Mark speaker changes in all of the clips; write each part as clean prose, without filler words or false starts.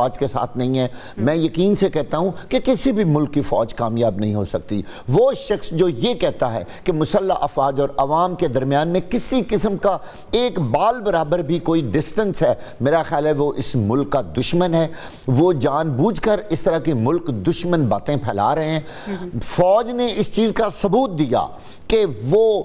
Speaker 1: افواج کے ساتھ نہیں ہے. میں یقین سے کہتا ہوں کہ کسی بھی ملک کی فوج کامیاب نہیں ہو سکتی. وہ شخص جو یہ کہتا ہے کہ مسلح افواج اور عوام کے درمیان میں کسی قسم کا ایک بال برابر بھی کوئی ڈسٹنس ہے, میرا خیال ہے وہ اس ملک کا دشمن ہے. وہ جان بوجھ کر اس طرح کی ملک دشمن باتیں پھیلا رہے ہیں. فوج نے اس چیز کا ثبوت دیا کہ وہ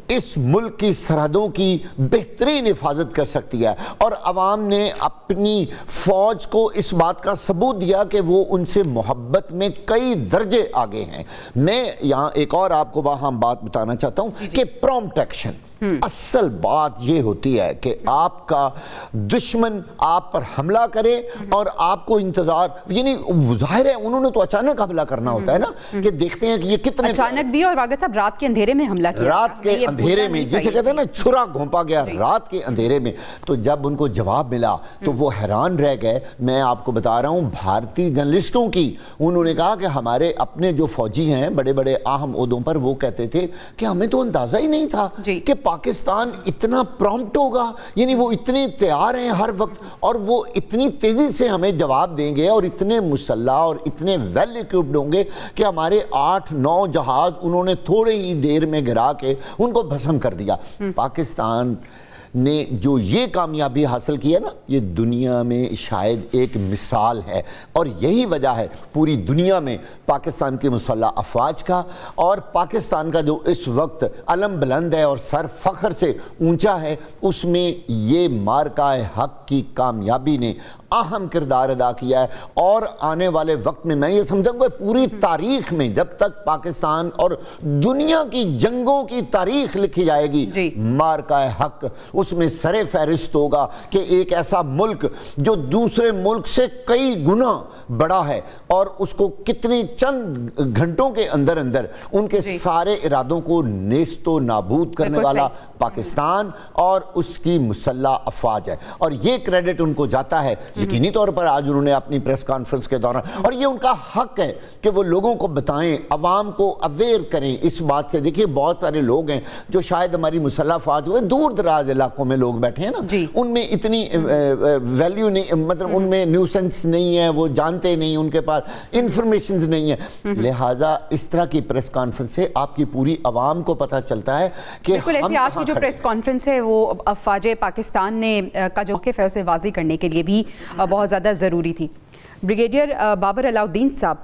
Speaker 1: اس ملک کی سرحدوں کی بہترین حفاظت کر سکتی ہے, اور عوام نے اپنی فوج کو اس بات کا ثبوت دیا کہ وہ ان سے محبت میں کئی درجے آگے ہیں. میں یہاں ایک اور آپ کو وہاں بات بتانا چاہتا ہوں کہ پرومپٹ ایکشن, اصل بات یہ ہوتی ہے کہ آپ کا دشمن آپ پر حملہ کرے اور آپ کو انتظار, یعنی ظاہر ہے انہوں نے تو اچانک حملہ کرنا ہوتا ہے نا, کہ دیکھتے ہیں کہ یہ کتنے
Speaker 2: اچانک بھی, اور واقع صاحب رات کے اندھیرے میں حملہ کیا,
Speaker 1: رات کے اندھیرے میں, جسے کہتے ہیں نا چھرا گھونپا گیا رات کے اندھیرے میں. تو جب ان کو جواب ملا تو وہ حیران رہ گئے. میں آپ کو بتا رہا ہوں بھارتی جرنلسٹوں کی, انہوں نے کہا کہ ہمارے اپنے جو فوجی ہیں بڑے بڑے اہم عہدوں پر, وہ کہتے تھے کہ ہمیں تو اندازہ ہی نہیں تھا کہ پاکستان اتنا پرومپٹ ہوگا, یعنی وہ اتنے تیار ہیں ہر وقت, اور وہ اتنی تیزی سے ہمیں جواب دیں گے, اور اتنے مسلح اور اتنے ویل ایکوپڈ ہوں گے کہ ہمارے 8-9 جہاز انہوں نے تھوڑے ہی دیر میں گرا کے ان کو بھسم کر دیا. پاکستان نے جو یہ کامیابی حاصل کی ہے نا, یہ دنیا میں شاید ایک مثال ہے, اور یہی وجہ ہے پوری دنیا میں پاکستان کی مسلح افواج کا, اور پاکستان کا جو اس وقت علم بلند ہے اور سر فخر سے اونچا ہے, اس میں یہ مارکہ حق کی کامیابی نے اہم کردار ادا کیا ہے. اور آنے والے وقت میں یہ سمجھوں گا پوری تاریخ میں جب تک پاکستان اور دنیا کی جنگوں کی تاریخ لکھی جائے گی, مارکہ حق اس میں سر فہرست ہوگا کہ ایک ایسا ملک جو دوسرے ملک سے کئی گنا بڑا ہے, اور اس کو کتنی چند گھنٹوں کے اندر اندر ان کے سارے ارادوں کو نیست و نابود کرنے والا پاکستان اور اس کی مسلح افواج ہے. اور یہ کریڈٹ ان کو جاتا ہے یقینی طور پر. آج انہوں نے اپنی پریس کانفرنس کے دوران, اور یہ ان کا حق ہے کہ وہ لوگوں کو بتائیں, عوام کو اویئر کریں اس بات سے. دیکھیے بہت سارے لوگ ہیں جو شاید ہماری مسلح افواج ہوئے دور دراز علاقوں میں لوگ بیٹھے ہیں نا, ان میں اتنی ویلیو نہیں, مطلب ان میں نیوسنس نہیں ہے, وہ جانتے نہیں, ان کے پاس انفارمیشنز نہیں ہے. لہٰذا اس طرح کی پریس کانفرنس سے آپ کی پوری عوام کو پتہ چلتا ہے کہ ہم
Speaker 2: آج کی جو پریس کانفرنس ہے وہ افواج پاکستان نے کا جو موقف ہے اسے واضح کرنے کے لیے بھی بہت زیادہ ضروری تھی. بریگیڈیئر بابر علاؤالدین صاحب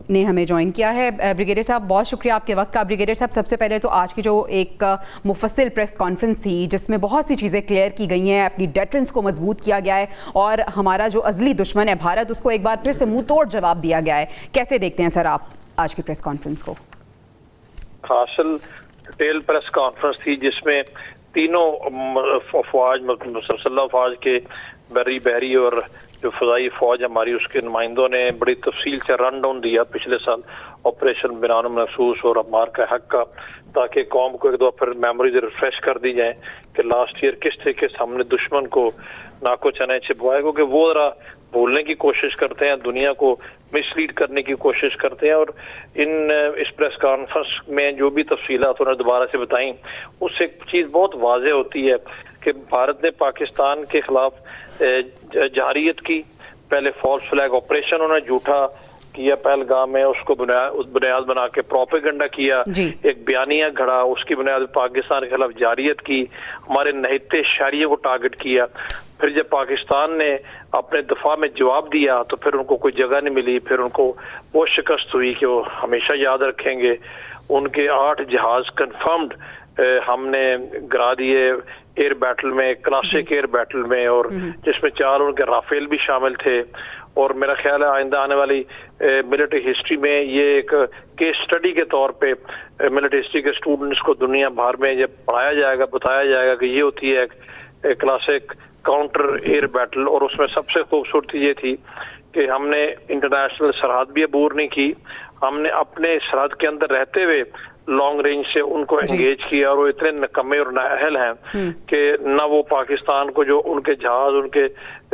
Speaker 2: نے ہمیں جوائن کیا ہے. بریگیڈیئر صاحب بہت شکریہ آپ کے وقت کا. بریگیڈیئر صاحب سب سے پہلے تو آج کی جو ایک مفصل پریس کانفرنس تھی جس میں بہت سی چیزیں کلیئر کی گئی ہیں, اپنی ڈیٹرنس کو مضبوط کیا گیا ہے, اور ہمارا جو ازلی دشمن ہے بھارت اس کو ایک بار پھر سے منہ توڑ جواب دیا گیا ہے. کیسے دیکھتے ہیں سر آپ آج کی پریس کانفرنس کو؟
Speaker 3: حاصل ڈیٹیل پریس کانفرنس تھی جس میں تینوں افواج, مسلح افواج کے بحری اور جو فضائی فوج ہماری, اس کے نمائندوں نے بڑی تفصیل سے رن ڈاؤن دیا پچھلے سال آپریشن بنان محسوس اور مارکہ حق کا, تاکہ قوم کو ایک دو پھر میموریز ریفریش کر دی جائیں کہ لاسٹ ایئر کس طریقے سے ہم نے دشمن کو ناکو چنے چھپوایا, کیونکہ وہ ذرا بھولنے کی کوشش کرتے ہیں, دنیا کو مس لیڈ کرنے کی کوشش کرتے ہیں. اور اس پریس کانفرنس میں جو بھی تفصیلات انہوں نے دوبارہ سے بتائیں, اس سے ایک چیز بہت واضح ہوتی ہے کہ بھارت نے پاکستان کے خلاف جارحیت کی. پہلے فالس فلیگ آپریشن انہوں نے جھوٹا کیا پہلگام میں, اس کو بنیاد بنا کے پروپیگنڈا کیا, ایک بیانیہ گھڑا, اس کی بنیاد پاکستان کے خلاف جارحیت کی, ہمارے نہتے شہریوں کو ٹارگٹ کیا. پھر جب پاکستان نے اپنے دفاع میں جواب دیا تو پھر ان کو کوئی جگہ نہیں ملی, پھر ان کو وہ شکست ہوئی کہ وہ ہمیشہ یاد رکھیں گے. ان کے 8 جہاز کنفرمڈ ہم نے گرا دیے ایئر بیٹل میں, کلاسک ایئر بیٹل میں, اور جس میں 4 ان کے رافیل بھی شامل تھے. اور میرا خیال ہے آئندہ آنے والی ملٹری ہسٹری میں یہ ایک کیس سٹڈی کے طور پہ ملٹری ہسٹری کے اسٹوڈنٹس کو دنیا بھر میں جب پڑھایا جائے گا, بتایا جائے گا کہ یہ ہوتی ہے کلاسک کاؤنٹر ایئر بیٹل. اور اس میں سب سے خوبصورتی یہ تھی کہ ہم نے انٹرنیشنل سرحد بھی عبور نہیں کی, ہم نے اپنے سرحد کے اندر رہتے ہوئے لانگ رینج سے ان کو انگیج کیا, اور وہ اتنے نکمے اور نااہل ہیں کہ نہ وہ پاکستان کو جو ان کے جہاز, ان کے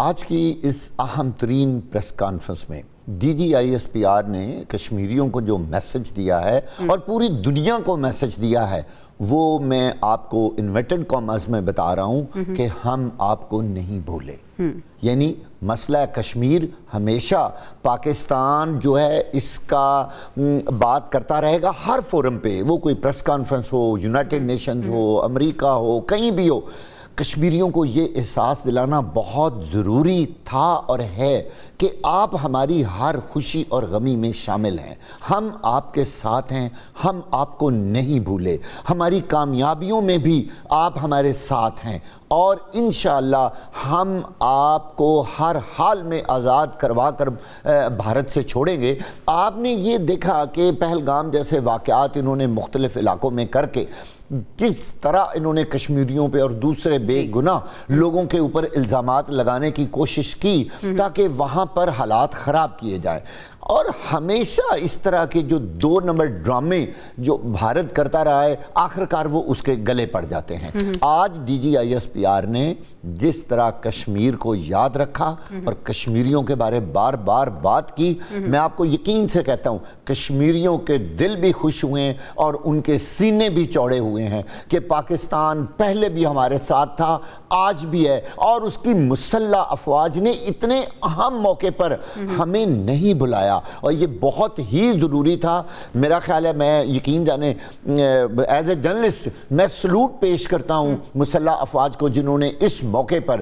Speaker 1: آج کی اس اہم ترین پریس کانفرنس میں DGISPR نے کشمیریوں کو جو میسج دیا ہے اور پوری دنیا کو میسج دیا ہے وہ میں آپ کو انورٹڈ کاماز میں بتا رہا ہوں کہ ہم آپ کو نہیں بھولے. یعنی مسئلہ کشمیر ہمیشہ پاکستان جو ہے اس کا بات کرتا رہے گا ہر فورم پہ, وہ کوئی پریس کانفرنس ہو, یونائٹڈ نیشنز ہو, امریکہ ہو, کہیں بھی ہو. کشمیریوں کو یہ احساس دلانا بہت ضروری تھا اور ہے کہ آپ ہماری ہر خوشی اور غمی میں شامل ہیں, ہم آپ کے ساتھ ہیں, ہم آپ کو نہیں بھولے, ہماری کامیابیوں میں بھی آپ ہمارے ساتھ ہیں اور انشاءاللہ ہم آپ کو ہر حال میں آزاد کروا کر بھارت سے چھوڑیں گے. آپ نے یہ دیکھا کہ پہلگام جیسے واقعات انہوں نے مختلف علاقوں میں کر کے کس طرح انہوں نے کشمیریوں پہ اور دوسرے بے گناہ لوگوں کے اوپر الزامات لگانے کی کوشش کی تاکہ وہاں پر حالات خراب کیے جائیں. اور ہمیشہ اس طرح کے جو 2 نمبر ڈرامے جو بھارت کرتا رہا ہے آخرکار وہ اس کے گلے پڑ جاتے ہیں. آج DGISPR نے جس طرح کشمیر کو یاد رکھا اور کشمیریوں کے بارے بار بار بات کی, میں آپ کو یقین سے کہتا ہوں کشمیریوں کے دل بھی خوش ہوئے ہیں اور ان کے سینے بھی چوڑے ہوئے ہیں کہ پاکستان پہلے بھی ہمارے ساتھ تھا, آج بھی ہے, اور اس کی مسلح افواج نے اتنے اہم موقع پر ہمیں نہیں بلایا اور یہ بہت ہی ضروری تھا. میرا خیال ہے, میں یقین جانے ایز اے جرنلسٹ میں سلوٹ پیش کرتا ہوں مسلح افواج کو جنہوں نے اس موقع پر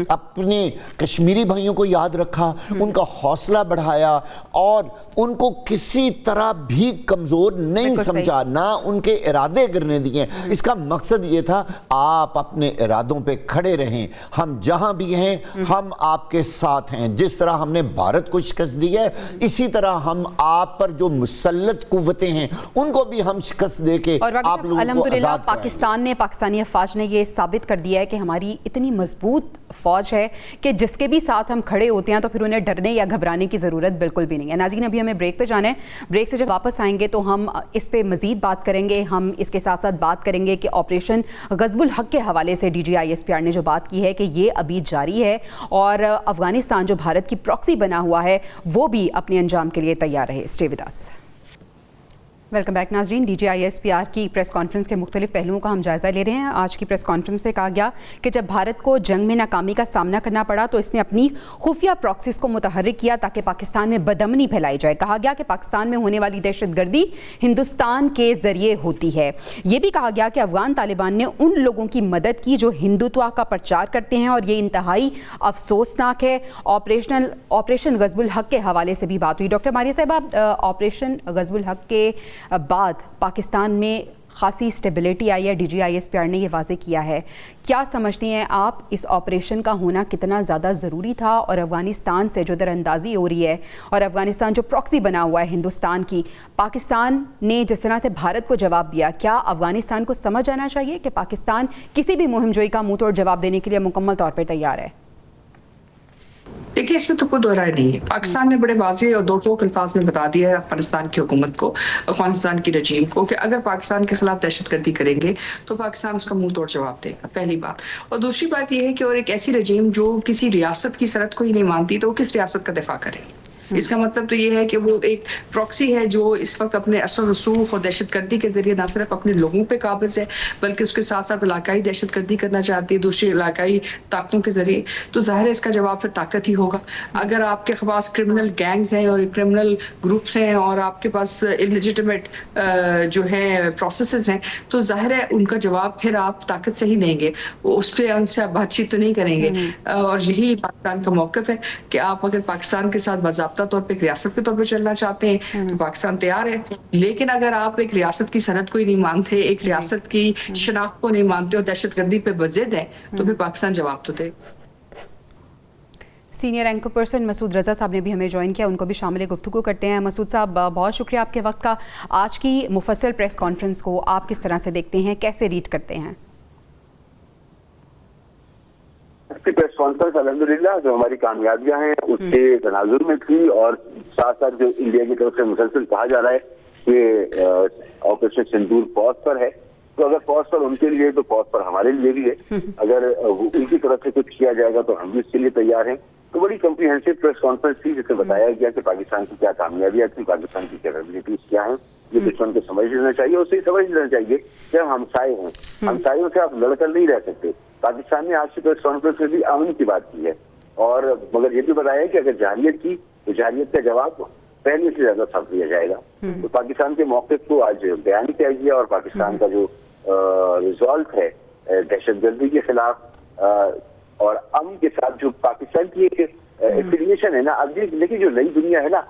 Speaker 1: اپنے کشمیری بھائیوں کو یاد رکھا, ان کا حوصلہ بڑھایا اور ان کو کسی طرح بھی کمزور نہیں سمجھا, نہ ان کے ارادے گرنے دیے. اس کا مقصد یہ تھا آپ اپنے ارادوں پہ کھڑے رہیں, ہم جہاں بھی ہیں ہم آپ کے ساتھ ہیں. جس طرح ہم نے بھارت کو شکست دی ہے اسی طرح ہم آپ پر جو مسلط قوتیں ہیں ان کو بھی ہم شکست دے کے آپ لوگوں کو
Speaker 2: الحمدللہ
Speaker 1: آزاد
Speaker 2: پاکستان نے, پاکستانی افواج نے یہ ثابت کر دیا ہے کہ ہماری اتنی مضبوط فوج ہے کہ جس کے بھی ساتھ ہم کھڑے ہوتے ہیں تو پھر انہیں ڈرنے یا گھبرانے کی ضرورت بالکل بھی نہیں ہے. ناظرین ابھی ہمیں بریک پہ جانا ہے, بریک سے جب واپس آئیں گے تو ہم اس پہ مزید بات کریں گے. ہم اس کے ساتھ ساتھ بات کریں گے کہ آپریشن غضب الحق کے حوالے سے DGISPR نے جو بات کی ہے کہ یہ ابھی جاری ہے اور افغانستان جو بھارت کی پراکسی بنا ہوا ہے وہ بھی اپنے انجام کے لیے تیار رہے. Stay with us. Welcome back ناظرین. DGISPR کی پریس کانفرنس کے مختلف پہلوؤں کا ہم جائزہ لے رہے ہیں. آج کی پریس کانفرنس پہ کہا گیا کہ جب بھارت کو جنگ میں ناکامی کا سامنا کرنا پڑا تو اس نے اپنی خفیہ پراکسیز کو متحرک کیا تاکہ پاکستان میں بدامنی پھیلائی جائے. کہا گیا کہ پاکستان میں ہونے والی دہشت گردی ہندوستان کے ذریعے ہوتی ہے. یہ بھی کہا گیا کہ افغان طالبان نے ان لوگوں کی مدد کی جو ہندوتوا کا پرچار کرتے ہیں اور یہ انتہائی افسوسناک ہے. آپریشن غضب الحق کے حوالے سے بھی بات ہوئی. ڈاکٹر ماریہ صاحبہ, آپریشن غضب الحق کے بعد پاکستان میں خاصی اسٹیبلٹی آئی ہے, DGISPR نے یہ واضح کیا ہے. کیا سمجھتی ہیں آپ اس آپریشن کا ہونا کتنا زیادہ ضروری تھا اور افغانستان سے جو در اندازی ہو رہی ہے اور افغانستان جو پراکسی بنا ہوا ہے ہندوستان کی, پاکستان نے جس طرح سے بھارت کو جواب دیا, کیا افغانستان کو سمجھ آنا چاہیے کہ پاکستان کسی بھی مہم جوئی کا منہ توڑ جواب دینے کے لیے مکمل طور پر تیار ہے؟
Speaker 4: دیکھیے اس میں تو کوئی دو رائے نہیں ہے. پاکستان نے بڑے واضح اور دو ٹوک الفاظ میں بتا دیا ہے افغانستان کی حکومت کو, افغانستان کی رجیم کو, کہ اگر پاکستان کے خلاف دہشت گردی کریں گے تو پاکستان اس کا منہ توڑ جواب دے گا. پہلی بات. اور دوسری بات یہ ہے کہ اور ایک ایسی رجیم جو کسی ریاست کی سرحد کو ہی نہیں مانتی تو وہ کس ریاست کا دفاع کرے گی؟ اس کا مطلب تو یہ ہے کہ وہ ایک پراکسی ہے جو اس وقت اپنے اثر رسوخ اور دہشت گردی کے ذریعے نہ صرف اپنے لوگوں پہ قابض ہے بلکہ اس کے ساتھ ساتھ علاقائی دہشت گردی کرنا چاہتی ہے دوسری علاقائی طاقتوں کے ذریعے. تو ظاہر ہے اس کا جواب پھر طاقت ہی ہوگا. اگر آپ کے پاس کرمنل گینگز ہیں اور کرمنل گروپس ہیں اور آپ کے پاس انلیجیٹمیٹ جو ہے پروسیسز ہیں تو ظاہر ہے ان کا جواب پھر آپ طاقت سے ہی دیں گے. اس پہ ان سے آپ بات چیت تو نہیں کریں گے. اور یہی پاکستان کا موقف ہے کہ آپ اگر پاکستان کے ساتھ باضابطہ طور پہ ایک ریاست کے طور پہ چلنا چاہتے ہیں تو پاکستان تیار ہے, لیکن اگر آپ ایک ریاست کی سرحد کو ہی نہیں مانتے, ایک ریاست کی شناخت کو نہیں مانتے اور دہشت گردی پہ بضد ہیں تو پھر پاکستان جواب تو دے.
Speaker 2: سینئر اینکر پرسن مسعود رضا صاحب نے بھی ہمیں جوائن کیا, ان کو بھی شامل گفتگو کرتے ہیں. مسعود صاحب بہت شکریہ آپ کے وقت کا. آج کی مفصل پریس کانفرنس کو آپ کس طرح سے دیکھتے ہیں, کیسے ریڈ کرتے ہیں؟
Speaker 5: پریس کانفرنس الحمدللہ جو ہماری کامیابیاں ہیں اس کے تناظر میں تھی اور ساتھ ساتھ جو انڈیا کی طرف سے مسلسل کہا جا رہا ہے کہ آپریشن سندور پاز پر ہے تو اگر پوز پر ان کے لیے تو پوز پر ہمارے لیے بھی ہے. اگر ان کی طرف سے کچھ کیا جائے گا تو ہم بھی اس کے لیے تیار ہیں. تو بڑی کمپریہنسو پریس کانفرنس تھی جس میں بتایا گیا کہ پاکستان کی کیا کامیابیاں تھیں, پاکستان کی کیپیبلٹیز کیا ہیں. یہ دشمن کو سمجھ لینا چاہیے, اسے سمجھ لینا چاہیے کہ ہم ہمسائے ہیں, ہمسایوں سے آپ لڑ کر نہیں رہ سکتے. پاکستان نے آج کی پریس کانفرنس میں بھی امن کی بات کی ہے, اور مگر یہ بھی بتایا کہ اگر جارحیت کی تو جارحیت کا جواب پہلے سے زیادہ سخت دیا جائے گا. تو پاکستان کے موقف کو آج بیان کیا گیا, اور پاکستان کا جو ریزالٹ ہے دہشت گردی کے خلاف اور امن کے ساتھ, جو پاکستان کی ایک ایفیلیشن ہے نا. اب دیکھیے جو نئی دنیا ہے نا,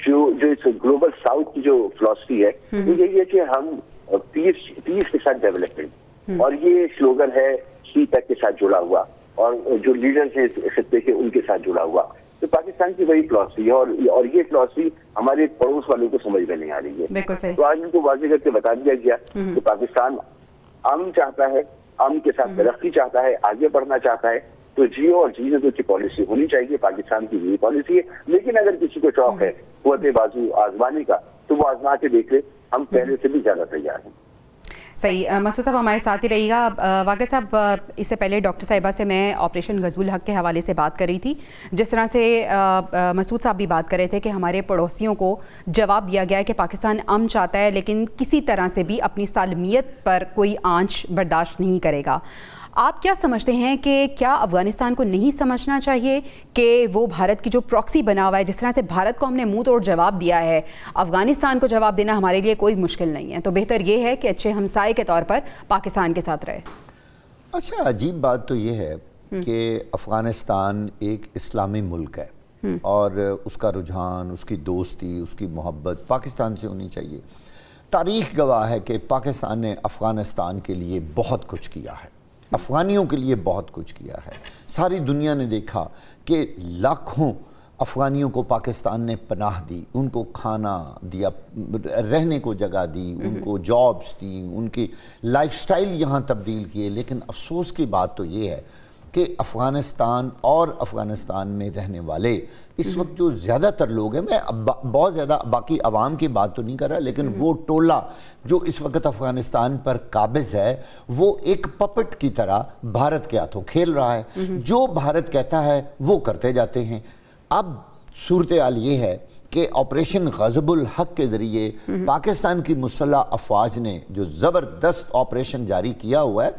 Speaker 5: جو اس گلوبل ساؤتھ کی جو فلسفی ہے وہ یہی ہے کہ ہم پیس کے ساتھ ڈیولپمنٹ, اور یہ سلوگن ہے سی پیک کے ساتھ جڑا ہوا, اور جو لیڈرز ہیں خطے کے ان کے ساتھ جڑا ہوا. تو پاکستان کی وہی فلسفی ہے, اور یہ فلسفی ہمارے پڑوس والوں کو سمجھ میں نہیں آ رہی ہے. تو آج ان کو واضح کر کے بتا دیا گیا کہ پاکستان امن چاہتا ہے, امن کے ساتھ ترقی چاہتا ہے, آگے بڑھنا چاہتا ہے. تو جیو اور جینے تو کی پالیسی ہونی چاہیے, پاکستان کی یہی پالیسی ہے. لیکن اگر کسی کو شوق ہے قوت بازو آزمانے کا تو وہ آزما کے دیکھ لے, ہم پہلے سے بھی زیادہ تیار ہیں.
Speaker 2: صحیح. مسعود صاحب ہمارے ساتھ ہی رہیے گا. واقع صاحب, اس سے پہلے ڈاکٹر صاحبہ سے میں آپریشن غزب الحق کے حوالے سے بات کر رہی تھی. جس طرح سے مسعود صاحب بھی بات کر رہے تھے کہ ہمارے پڑوسیوں کو جواب دیا گیا ہے کہ پاکستان امن چاہتا ہے لیکن کسی طرح سے بھی اپنی سالمیت پر کوئی آنچ برداشت نہیں کرے گا. آپ کیا سمجھتے ہیں کہ کیا افغانستان کو نہیں سمجھنا چاہیے کہ وہ بھارت کی جو پراکسی بنا ہوا ہے, جس طرح سے بھارت کو ہم نے منہ توڑ جواب دیا ہے, افغانستان کو جواب دینا ہمارے لیے کوئی مشکل نہیں ہے, تو بہتر یہ ہے کہ اچھے ہمسائے کے طور پر پاکستان کے ساتھ رہے.
Speaker 1: اچھا, عجیب بات تو یہ ہے کہ افغانستان ایک اسلامی ملک ہے اور اس کا رجحان, اس کی دوستی, اس کی محبت پاکستان سے ہونی چاہیے. تاریخ گواہ ہے کہ پاکستان نے افغانستان کے لیے بہت کچھ کیا ہے, افغانیوں کے لیے بہت کچھ کیا ہے. ساری دنیا نے دیکھا کہ لاکھوں افغانیوں کو پاکستان نے پناہ دی, ان کو کھانا دیا, رہنے کو جگہ دی, ان کو جابس دی, ان کی لائف سٹائل یہاں تبدیل کیے. لیکن افسوس کی بات تو یہ ہے کہ افغانستان اور افغانستان میں رہنے والے اس وقت جو زیادہ تر لوگ ہیں, میں بہت زیادہ باقی عوام کی بات تو نہیں کر رہا, لیکن وہ ٹولہ جو اس وقت افغانستان پر قابض ہے وہ ایک پپٹ کی طرح بھارت کے ہاتھوں کھیل رہا ہے. جو بھارت کہتا ہے وہ کرتے جاتے ہیں. اب صورتحال یہ ہے کہ آپریشن غزب الحق کے ذریعے پاکستان کی مسلح افواج نے جو زبردست آپریشن جاری کیا ہوا ہے,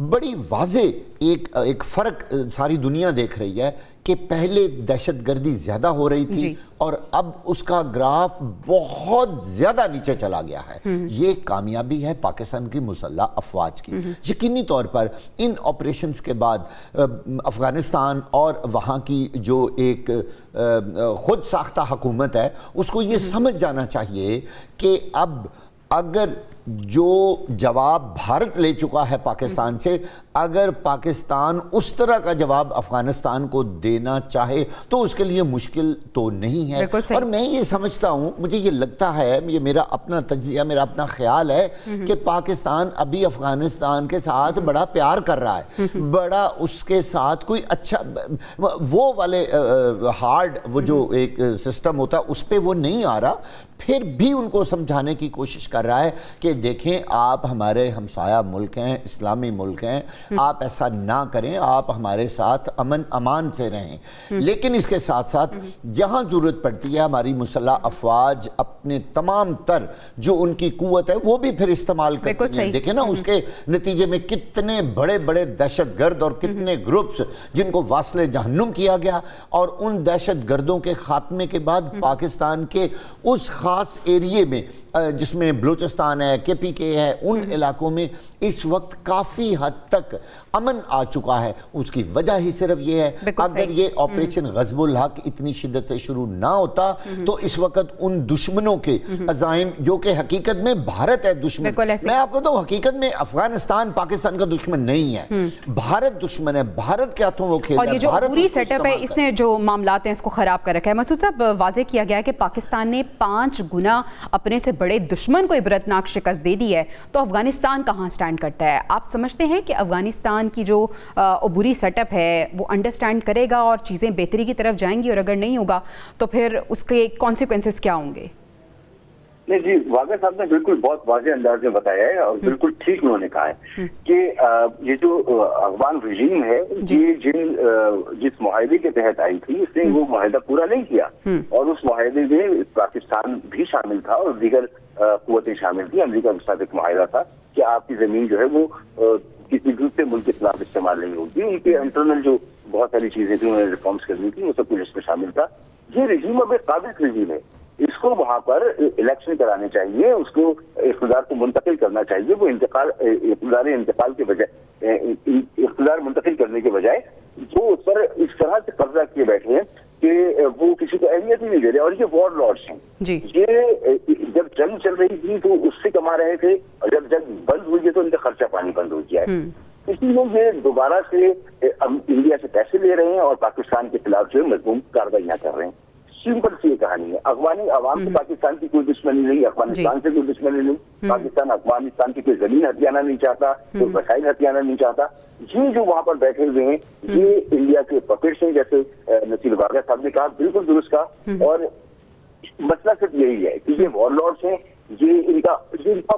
Speaker 1: بڑی واضح ایک فرق ساری دنیا دیکھ رہی ہے کہ پہلے دہشت گردی زیادہ ہو رہی تھی اور اب اس کا گراف بہت زیادہ نیچے چلا گیا ہے. یہ کامیابی ہے پاکستان کی مسلح افواج کی. یقینی طور پر ان آپریشنز کے بعد افغانستان اور وہاں کی جو ایک خود ساختہ حکومت ہے اس کو یہ سمجھ جانا چاہیے کہ اب اگر جو جواب بھارت لے چکا ہے پاکستان سے, اگر پاکستان اس طرح کا جواب افغانستان کو دینا چاہے تو اس کے لیے مشکل تو نہیں ہے. اور میں یہ سمجھتا ہوں, مجھے یہ لگتا ہے, یہ میرا اپنا تجزیہ, میرا اپنا خیال ہے کہ پاکستان ابھی افغانستان کے ساتھ بڑا پیار کر رہا ہے, بڑا اس کے ساتھ کوئی اچھا وہ والے ہارڈ وہ جو ایک سسٹم ہوتا ہے اس پہ وہ نہیں آ رہا. پھر بھی ان کو سمجھانے کی کوشش کر رہا ہے کہ دیکھیں آپ ہمارے ہمسایہ ملک ہیں, اسلامی ملک ہیں, آپ ایسا نہ کریں, آپ ہمارے ساتھ امن امان سے رہیں. لیکن اس کے ساتھ ساتھ یہاں ضرورت پڑتی ہے ہماری مسلح افواج اپنے تمام تر جو ان کی قوت ہے وہ بھی پھر استعمال کرتی ہیں. دیکھیں نا اس کے نتیجے میں کتنے بڑے بڑے دہشت گرد اور کتنے گروپس جن کو واصل جہنم کیا گیا, اور ان دہشت گردوں کے خاتمے کے بعد پاکستان کے اس خاص ایریے میں جس میں بلوچستان ہے, کے پی کے ہے, ان علاقوں میں اس وقت کافی حد تک امن آ چکا ہے. اس کی وجہ ہی صرف یہ ہے, اگر یہ آپریشن غزب الحق اتنی شدت سے شروع نہ ہوتا تو اس وقت ان دشمنوں کے عزائم جو کہ حقیقت میں بھارت ہے دشمن, میں آپ کو تو حقیقت میں افغانستان پاکستان کا دشمن نہیں ہے, بھارت دشمن ہے, بھارت کے ہاتھوں وہ کھیل رہا ہے.
Speaker 2: اور یہ جو پوری سیٹ اپ ہے اس نے جو معاملات ہیں اس کو خراب کر رکھا ہے. مسعود صاحب, واضح کیا گیا ہے کہ پاکستان نے 5 گنا اپنے سے بڑے دشمن کو عبرتناک شکست دے دی ہے, تو افغانستان کہاں سٹینڈ کرتا ہے؟ آپ سمجھتے ہیں کہ افغانستان کی جو عبوری سیٹ اپ ہے وہ انڈرسٹینڈ کرے گا اور چیزیں بہتری کی طرف جائیں گی, اور اگر نہیں ہوگا تو پھر اس کے کانسیکوینسز کیا ہوں گے؟
Speaker 5: نہیں جی، واقعہ صاحب نے بالکل بہت واضح انداز میں بتایا ہے اور بالکل ٹھیک انہوں نے کہا ہے کہ یہ جو افغان رژیم ہے یہ جس معاہدے کے تحت آئی تھی اس نے وہ معاہدہ پورا نہیں کیا، اور اس معاہدے میں پاکستان بھی شامل تھا اور دیگر قوتیں شامل تھیں۔ امریکہ کے ساتھ ایک معاہدہ تھا کہ آپ کی زمین جو ہے وہ کسی دوسرے ملک کے خلاف استعمال نہیں ہوگی۔ ان کے انٹرنل جو بہت ساری چیزیں تھیں انہوں نے ریفارمس کرنی تھی، وہ سب کچھ اس میں شامل تھا۔ یہ رژیم اب ایک قابض رژیم ہے، اس کو وہاں پر الیکشن کرانے چاہیے، اس کو اقتدار کو منتقل کرنا چاہیے۔ وہ انتقال کے بجائے اقتدار منتقل کرنے کے بجائے وہ اس پر اس طرح سے قبضہ کیے بیٹھے ہیں کہ وہ کسی کو اہمیت ہی نہیں دے رہے، اور یہ وار لارڈس ہیں۔ یہ جب جنگ چل رہی تھی تو اس سے کما رہے تھے، اور جب جنگ بند ہوئی ہے تو ان کا خرچہ پانی بند ہو گیا ہے۔ اس لیے یہ دوبارہ سے انڈیا سے پیسے لے رہے ہیں اور پاکستان کے خلاف جو ہے مضمون کارروائیاں کر رہے ہیں۔ سمپل سی یہ کہانی ہے، افغانی عوام سے پاکستان کی کوئی دشمنی نہیں، افغانستان سے کوئی دشمنی نہیں، پاکستان افغانستان کی کوئی زمین ہتھیانا نہیں چاہتا، کوئی وسائل ہتھیانا نہیں چاہتا۔ یہ جو وہاں پر بیٹھے ہوئے ہیں یہ انڈیا کے پپیٹس ہیں، جیسے نصیر واقعہ صاحب نے کہا، بالکل درست کہا۔ اور مسئلہ صرف یہی ہے کہ یہ وار لارڈس ہیں، یہ ان کا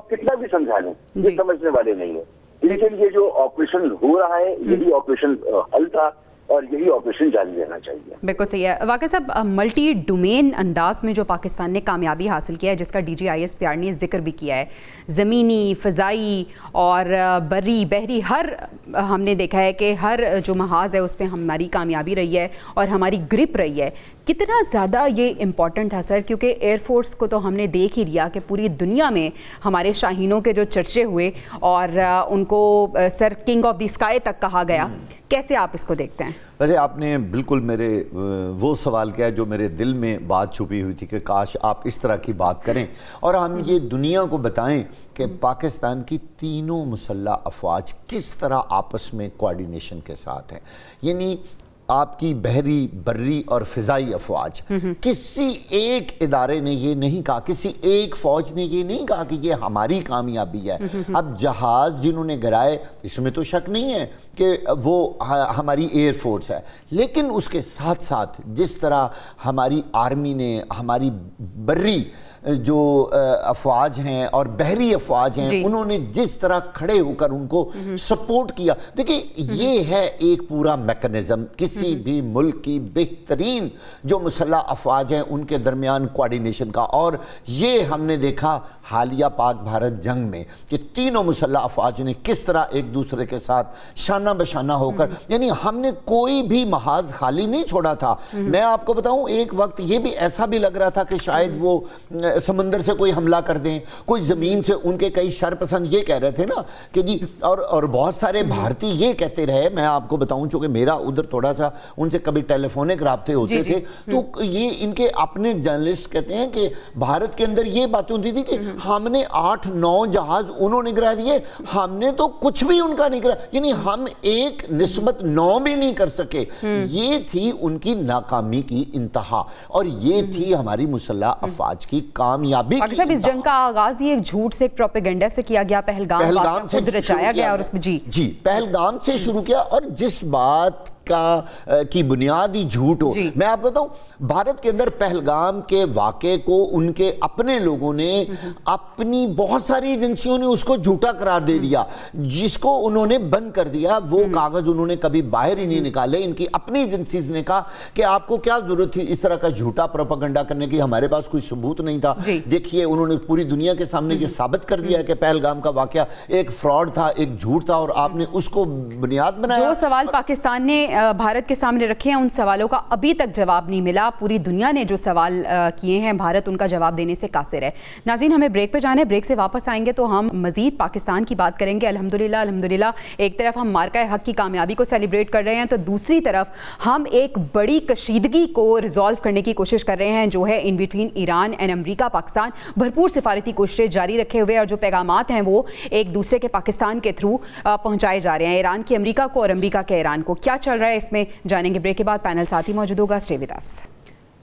Speaker 5: کتنا بھی سمجھا لیں یہ سمجھنے والے نہیں ہیں۔ ان کے لیے جو آپریشن ہو رہا ہے یہی آپریشن حل تھا، اور یہی آپریشن جاری رہنا چاہیے۔
Speaker 2: بالکل صحیح ہے واقع صاحب، ملٹی ڈومین انداز میں جو پاکستان نے کامیابی حاصل کیا ہے، جس کا DGISPR نے ذکر بھی کیا ہے، زمینی، فضائی اور بری بحری، ہر ہم نے دیکھا ہے کہ ہر جو محاذ ہے اس پہ ہماری کامیابی رہی ہے اور ہماری گرپ رہی ہے۔ کتنا زیادہ یہ امپورٹنٹ تھا سر، کیونکہ ایئر فورس کو تو ہم نے دیکھ ہی لیا کہ پوری دنیا میں ہمارے شاہینوں کے جو چرچے ہوئے اور ان کو سر کنگ آف دی اسکائی تک کہا گیا، کیسے آپ اس کو دیکھتے ہیں؟
Speaker 1: ویسے آپ نے بالکل میرے وہ سوال کیا جو میرے دل میں بات چھپی ہوئی تھی کہ کاش آپ اس طرح کی بات کریں اور ہم یہ دنیا کو بتائیں کہ پاکستان کی تینوں مسلح افواج کس طرح آپس میں کوارڈینیشن کے ساتھ ہیں۔ یعنی آپ کی بحری، بری اور فضائی افواج، کسی ایک ادارے نے یہ نہیں کہا، کسی ایک فوج نے یہ نہیں کہا کہ یہ ہماری کامیابی ہے۔ اب جہاز جنہوں نے گرائے اس میں تو شک نہیں ہے کہ وہ ہماری ایئر فورس ہے، لیکن اس کے ساتھ ساتھ جس طرح ہماری آرمی نے، ہماری بری جو افواج ہیں اور بحری افواج ہیں انہوں نے جس طرح کھڑے ہو کر ان کو سپورٹ کیا، دیکھیں یہ ہے ایک پورا میکنزم کسی بھی ملک کی بہترین جو مسلح افواج ہیں ان کے درمیان کوارڈینیشن کا۔ اور یہ ہم نے دیکھا حالیہ پاک بھارت جنگ میں کہ تینوں مسلح افواج نے کس طرح ایک دوسرے کے ساتھ شانہ بشانہ ہو کر، یعنی ہم نے کوئی بھی محاذ خالی نہیں چھوڑا تھا۔ میں آپ کو بتاؤں ایک وقت یہ بھی ایسا بھی لگ رہا تھا کہ شاید وہ سمندر سے کوئی حملہ کر دیں، کوئی زمین سے، ان کے کئی شرپسند یہ کہہ رہے تھے نا کہ جی، اور بہت سارے بھارتی یہ کہتے رہے، میں آپ کو بتاؤں چونکہ میرا ادھر تھوڑا سا ان سے کبھی ٹیلی فونک رابطے ہوتے تھے، تو یہ ان کے اپنے جرنلسٹ کہتے ہیں کہ بھارت کے اندر یہ باتیں ہوتی تھی کہ ہم نے 8-9 جہاز انہوں نے گرا دیے، ہم نے تو کچھ بھی ان کا نہیں کرا، یعنی ہم 1:9 بھی نہیں کر سکے۔ یہ تھی ان کی ناکامی کی انتہا، اور یہ تھی ہماری مسلح افواج کی کامیابی کی
Speaker 2: صاحب اس جنگ کا آغاز ہی ایک جھوٹ سے، ایک پروپیگنڈا سے کیا گیا، پہلگام سے خود رچایا گیا، اور اس میں جی
Speaker 1: پہلگام سے شروع کیا، اور جس بات کی بنیادی جھوٹ ہو، میں آپ کو بتاؤں بھارت کے اندر پہلگام کے واقعے کو ان کے اپنے لوگوں نے، اپنی بہت ساری ایجنسیوں نے اس کو جھوٹا قرار دے دیا، جس کو انہوں نے بند کر دیا، وہ کاغذ انہوں نے کبھی باہر ہی نہیں نکالے۔ ان کی اپنی ایجنسیز نے کہا کہ آپ کو کیا ضرورت تھی اس طرح کا جھوٹا پروپیگنڈا کرنے کی، ہمارے پاس کوئی ثبوت نہیں تھا۔ دیکھیے انہوں نے پوری دنیا کے سامنے یہ ثابت کر دیا کہ پہلگام کا واقعہ ایک فراڈ تھا، ایک جھوٹ تھا، اور آپ نے اس کو بنیاد بنایا۔
Speaker 2: جو سوال پاکستان نے بھارت کے سامنے رکھے ہیں ان سوالوں کا ابھی تک جواب نہیں ملا، پوری دنیا نے جو سوال کیے ہیں بھارت ان کا جواب دینے سے قاصر ہے۔ ناظرین ہمیں بریک پہ جانا ہے، بریک سے واپس آئیں گے تو ہم مزید پاکستان کی بات کریں گے۔ الحمدللہ ایک طرف ہم مارکہ حق کی کامیابی کو سیلیبریٹ کر رہے ہیں تو دوسری طرف ہم ایک بڑی کشیدگی کو ریزالو کرنے کی کوشش کر رہے ہیں جو ہے ان بٹوین ایران اینڈ امریکہ پاکستان، بھرپور سفارتی کوششیں جاری رکھے ہوئے، اور جو پیغامات ہیں وہ ایک دوسرے کے پاکستان کے تھرو پہنچائے جا رہے ہیں، ایران کی امریکہ کو اور امریکہ کے ایران کو۔ کیا چل رہا ہے اس میں جانیں گے بریک کے بعد، پینل ساتھی موجود ہوگا، اسٹے ود اس۔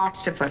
Speaker 4: 8-0।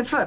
Speaker 4: 0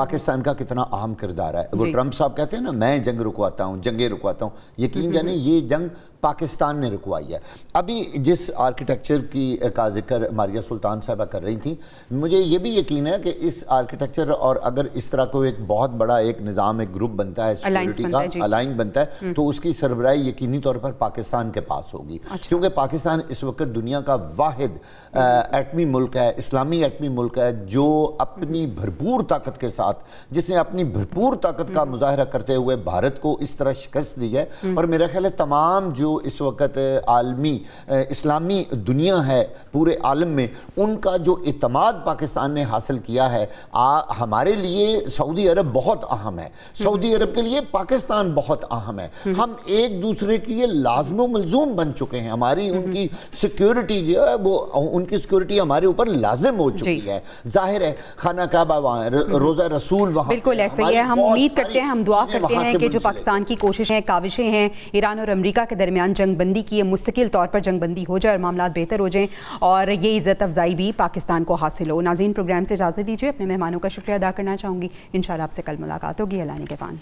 Speaker 1: پاکستان کا کتنا اہم کردار ہے. وہ ٹرمپ صاحب کہتے ہیں نا میں جنگ رکواتا ہوں, جنگیں رکواتا ہوں, یقین جانیں یہ جنگ پاکستان نے رکوائی ہے. ابھی جس آرکیٹیکچر کا ذکر ماریہ سلطان صاحبہ کر رہی تھیں, مجھے یہ بھی یقین ہے کہ اس آرکیٹیکچر اور اگر اس طرح کو ایک بہت بڑا ایک نظام, ایک گروپ بنتا ہے سیکورٹی کا, الائنس بنتا ہے, تو اس کی سربراہی یقینی طور پر پاکستان کے پاس ہوگی. کیونکہ پاکستان اس وقت دنیا کا واحد ایٹمی ملک ہے, اسلامی ایٹمی ملک ہے, جو اپنی بھرپور طاقت کے ساتھ, جس نے اپنی بھرپور طاقت کا مظاہرہ کرتے ہوئے بھارت کو اس طرح شکست دی ہے. اور میرا خیال ہے تمام جو اس وقت عالمی اسلامی دنیا ہے پورے عالم میں, ان کا جو اعتماد پاکستان نے حاصل کیا ہے, ہمارے لیے سعودی عرب بہت اہم ہے, سعودی عرب کے لیے پاکستان بہت اہم ہے. ہم ایک دوسرے کے لیے لازم و ملزوم بن چکے ہیں. ہماری ان کی سیکیورٹی جو ہے وہ, ان کی سیکیورٹی ہمارے اوپر لازم ہو چکی ہے. ظاہر ہے خانہ کعبہ وہاں, روزہ رسول وہاں,
Speaker 2: بالکل ایسا ہی ہے. ہم امید کرتے ہیں, ہم دعا کرتے ہیں کہ جو پاکستان کی کوششیں کاوشیں ہیں ایران اور امریکہ کے درمیان جنگ بندی کی, مستقل طور پر جنگ بندی ہو جائے اور معاملات بہتر ہو جائیں, اور یہ عزت افزائی بھی پاکستان کو حاصل ہو. ناظرین پروگرام سے اجازت دیجیے, اپنے مہمانوں کا شکریہ ادا کرنا چاہوں گی. انشاءاللہ آپ سے کل ملاقات ہوگی. اللہ نگہبان.